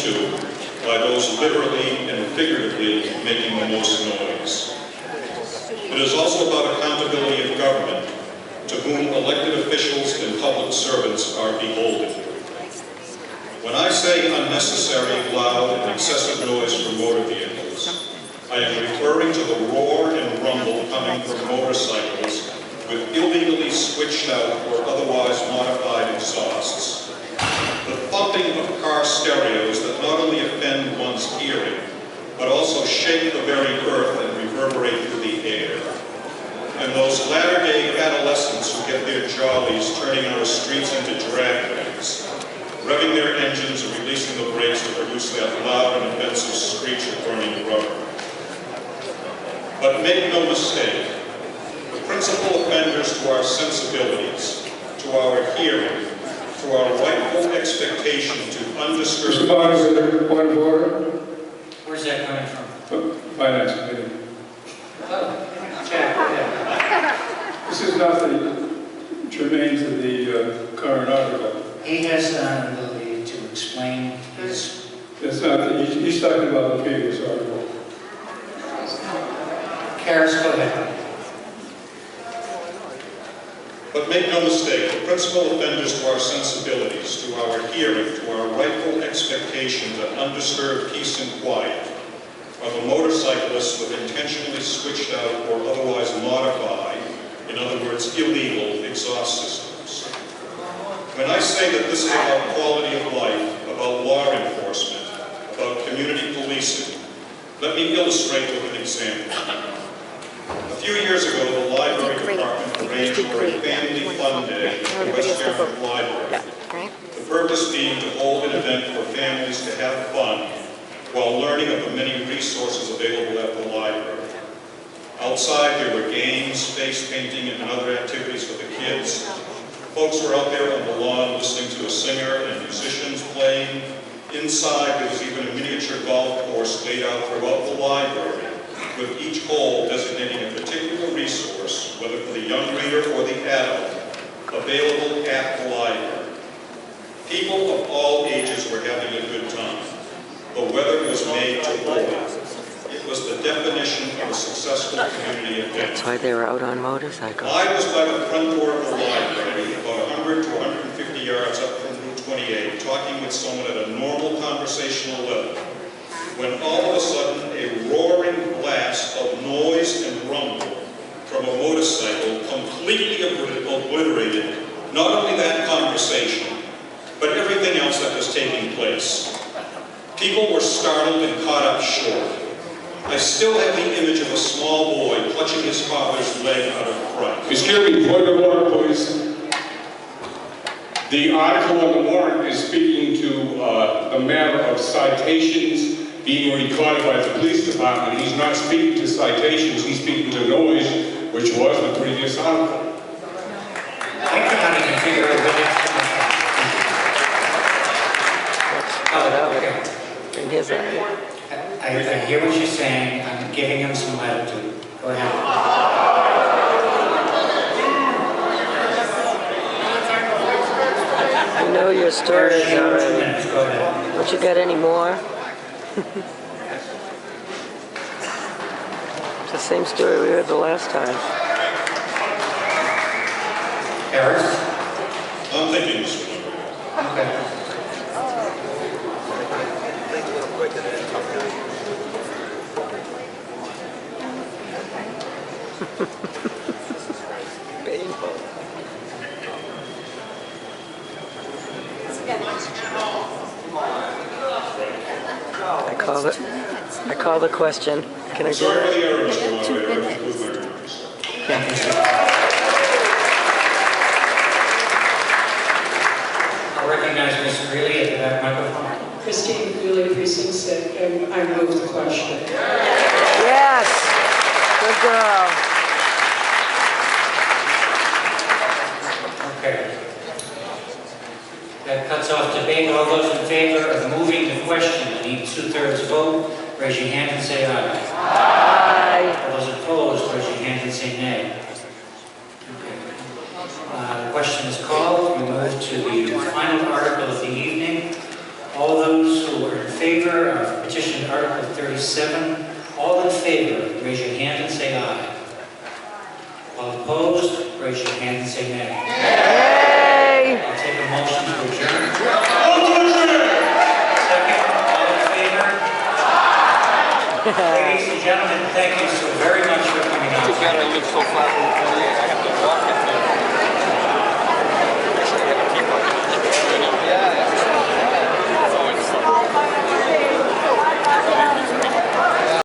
into by those literally and figuratively making the most noise. It is also about accountability of government, to whom elected officials and public servants are beholden. When I say unnecessary, loud, and excessive noise from motor vehicles, I am referring to the roar and rumble coming from motorcycles with illegally switched out or otherwise modified exhausts. The thumping of car stereos that not only offend one's hearing, but also shake the very earth and reverberate through the air. And those latter-day adolescents who get their jollies turning our streets into drag rings, revving their engines and releasing the brakes to produce that loud and offensive screech of burning rubber. But make no mistake, the principal offenders to our sensibilities, to our hearing, to our rightful expectation to undisturbed... Mr. Barnes, point of order. Where's that coming from? Finance Committee. Oh, Jack, yeah. This is nothing germane to the current article. He has an ability to explain his... It's not, he's talking about the previous article. Karis, go ahead. But make no mistake, the principal offenders to our sensibilities, to our hearing, to our rightful expectation to undisturbed peace and quiet, are the motorcyclists with intentionally switched out or otherwise modified, in other words, illegal exhaust systems. When I say that this is about quality of life, about law enforcement, about community policing, let me illustrate with an example. A few years ago, the library department arranged for a family fun day at the West Yarmouth Library. The purpose being to hold an event for families to have fun while learning of the many resources available at the library. Outside, there were games, face painting, and other activities for the kids. Folks were out there on the lawn listening to a singer and musicians playing. Inside, there was even a miniature golf course laid out throughout the library, with each hole designating a particular resource, whether for the young reader or the adult, available at the library. People of all ages were having a good time. The weather was made to order. It was the definition of a successful community event. That's why they were out on motorcycles. I was by the front door of the library, about 100 to 150 yards up from Route 28, talking with someone at a normal conversational level, when all of a sudden a roaring blast of noise and rumble from a motorcycle completely obliterated not only that conversation, but everything else that was taking place. People were startled and caught up short. I still have the image of a small boy clutching his father's leg out of fright. Excuse me, point of order, please. The article on the warrant is speaking to the matter of citations being recorded by the police department. He's not speaking to citations, he's speaking to noise, which was the previous article. I cannot even figure out what it's Oh, okay. In his area. I hear what you're saying. I'm giving him some latitude. Go ahead. I know your stories already. Go ahead. Don't you got any more? It's the same story we heard the last time. Karis? I'm thinking this one. Okay. Painful. I call the question. Can I do Sorry for that? the error, Mr. Moderator. I conclude my remarks. I'll recognize Ms. Greeley at the back microphone. Christine Greeley, Precinct 6, and I move the question. Yes! Good girl. Okay. That cuts off debate. All those in favor of moving the question and need 2/3 vote, raise your hand and say aye. Aye. All those opposed, raise your hand and say nay. Okay. The question is called. We move to the final article of the evening. All those who are in favor of petition Article 37? All in favor, raise your hand and say aye. All opposed, raise your hand and say nay. Yay! I'll take a motion to adjourn. Second, all in favor? Ladies and gentlemen, thank you so very much for coming out. I live so far from the area, I have to walk it.